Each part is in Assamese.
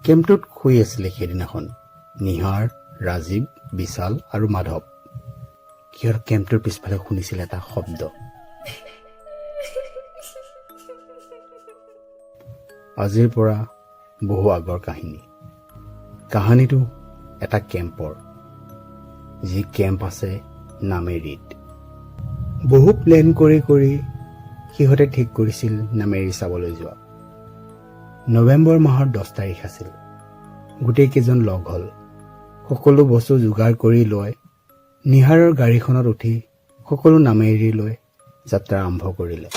কেম্পটোত শুই আছিলে সেইদিনাখন নিহাৰ, ৰাজীৱ, বিশাল আৰু মাধৱ। সিহঁত কেম্পটোৰ পিছফালে শুনিছিল এটা শব্দ। আজিৰ পৰা বহু আগৰ কাহিনী। কাহিনীটো এটা কেম্পৰ, যি কেম্প আছে নামেৰীত। বহু প্লেন কৰি সিহঁতে ঠিক কৰিছিল নামেৰী চাবলৈ যোৱা। নৱেম্বৰ মাহৰ 10 তাৰিখ আছিল। গোটেইকেইজন লগ হ'ল। সকলো বস্তু যোগাৰ কৰি লৈ নিহাৰৰ গাড়ীখনত উঠি সকলো নামেৰীলৈ যাত্ৰা আৰম্ভ কৰিলে।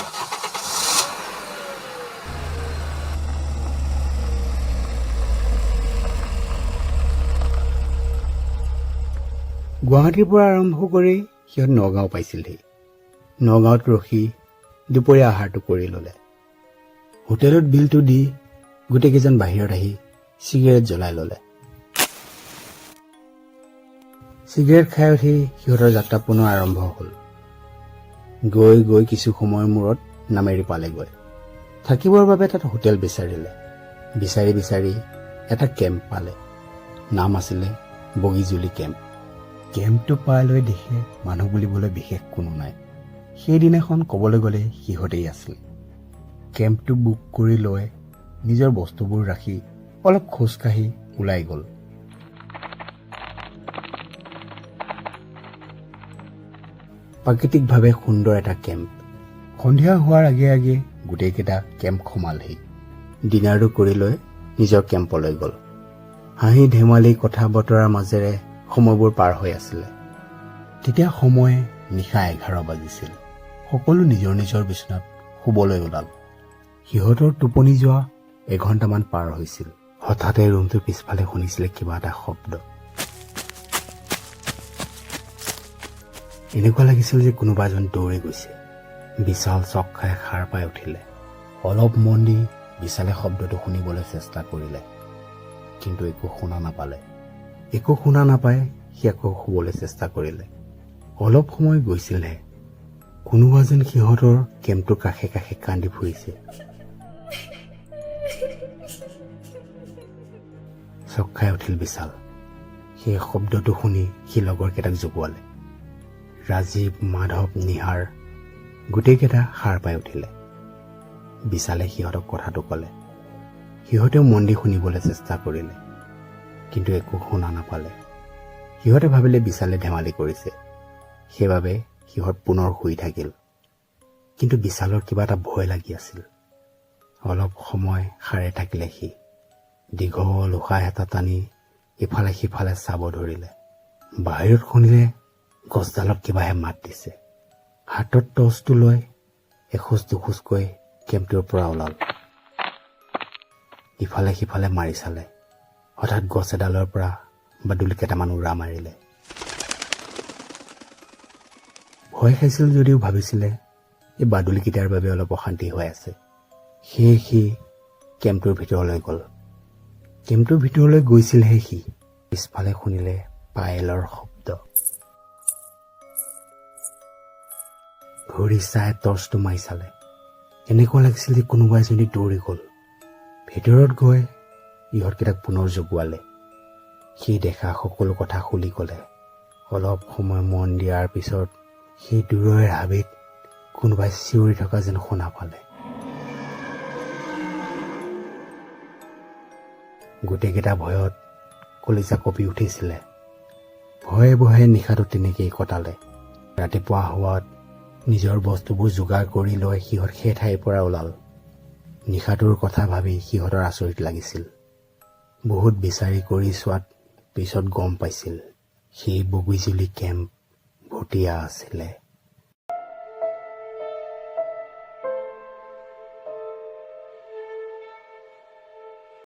গুৱাহাটীৰ পৰা আৰম্ভ কৰি সিহঁত নগাঁও পাইছিলহি। নগাঁৱত ৰখি দুপৰীয়া আহাৰটো কৰি ল'লে। হোটেলত বিলটো দি গোটেইকেইজন বাহিৰত আহি চিগাৰেট জ্বলাই ল'লে। চিগাৰেট খাই উঠি সিহঁতৰ যাত্ৰা পুনৰ আৰম্ভ হ'ল। গৈ কিছু সময়ৰ মূৰত নামেৰি পালেগৈ। থাকিবৰ বাবে তাত হোটেল বিচাৰিলে। বিচাৰি এটা কেম্প পালে। নাম আছিলে বগীজুলি কেম্প। কেম্পটো পাই লৈ দেখে মানুহ বুলিবলৈ বিশেষ কোনো নাই। সেইদিনাখন ক'বলৈ গ'লে সিহঁতেই আছিল। কেম্পটো বুক কৰি লৈ নিজৰ বস্তুবোৰ ৰাখি অলপ খোজকাঢ়ি ওলাই গ'ল। প্ৰাকৃতিকভাৱে সুন্দৰ এটা কেম্প। সন্ধিয়া হোৱাৰ আগে গোটেইকেইটা কেম্প সোমালহি। ডিনাৰটো কৰি লৈ নিজৰ কেম্পলৈ গ'ল। হাঁহি ধেমালি কথা বতৰাৰ মাজেৰে সময়বোৰ পাৰ হৈ আছিলে। তেতিয়া সময় নিশা 11 বাজিছিল। সকলো নিজৰ বিচনাত শুবলৈ ওলাল। সিহঁতৰ টোপনি যোৱা এঘণ্টামান পাৰ হৈছিল। হঠাতে ৰুমটোৰ পিছফালে শুনিছিলে কিবা এটা শব্দ। এনেকুৱা লাগিছিল যে কোনোবা এজন দৌৰি গৈছে। বিশাল চক খাই সাৰ পাই উঠিলে। অলপ মন দি বিশালে শব্দটো শুনিবলৈ চেষ্টা কৰিলে, কিন্তু একো শুনা নাপালে। একো শুনা নাপাই সি আকৌ শুবলৈ চেষ্টা কৰিলে। অলপ সময় গৈছিলহে, কোনোবা যেন সিহঁতৰ কেম্পটোৰ কাষে কাষে কান্দি ফুৰিছে। চক খাই উঠিল বিশাল। সেই শব্দটো শুনি সি লগৰ কেইটাক জগোৱালে। ৰাজীৱ, মাধৱ, নিহাৰ গোটেইকেইটা সাৰ পাই উঠিলে। বিশালে সিহঁতক কথাটো ক'লে। সিহঁতেও মন দি শুনিবলৈ চেষ্টা কৰিলে, কিন্তু একো শুনা নাপালে। সিহঁতে ভাবিলে বিশালে ধেমালি কৰিছে, সেইবাবে সিহঁত পুনৰ শুই থাকিল। কিন্তু বিশালৰ কিবা এটা ভয় লাগি আছিল। অলপ সময় সাৰে থাকিলে সি। দীঘল উশাহ এটা টানি ইফালে সিফালে চাব ধৰিলে। বাহিৰত শুনিলে গছডালত কিবাহে মাত দিছে। হাতত টৰ্চটো লৈ এখোজ দুখোজকৈ কেম্পটোৰ পৰা ওলাল। ইফালে সিফালে মাৰি চালে। হঠাৎ গছ এডালৰ পৰা বাদুলি কেইটামান উৰা মাৰিলে। ভয় খাইছিল যদিও ভাবিছিলে এই বাদুলিকেইটাৰ বাবে অলপ অশান্তি হৈ আছে। সেয়ে সি কেম্পটোৰ ভিতৰলৈ গ'ল। কেম্পটোৰ ভিতৰলৈ গৈছিলহে সি, পিছফালে শুনিলে পায়েলৰ শব্দ। ঘূৰি চাই টৰ্চটো মাৰি চালে। এনেকুৱা লাগিছিল যে কোনোবা এজনী দৌৰি গ'ল। ভিতৰত গৈ ইহঁতকেইটাক পুনৰ জগোৱালে। সি দেখা সকলো কথা খুলি ক'লে। অলপ সময় মন দিয়াৰ পিছত সেই দূৰৈৰ হাবিত কোনোবাই চিঞৰি থকা যেন শুনা পালে। গোটেইকেইটা ভয়ত কলিজা কঁপি উঠিছিলে। ভয়ে নিশাটো তেনেকেই কটালে। ৰাতিপুৱা হোৱাত নিজৰ বস্তুবোৰ যোগাৰ কৰি লৈ সিহঁত সেই ঠাইৰ পৰা ওলাল। নিশাটোৰ কথা ভাবি সিহঁতৰ আচৰিত লাগিছিল। বহুত বিচাৰি কৰি চোৱাত পিছত গম পাইছিল সেই বগীজুলি কেম্প ভুটীয়া আছিলে।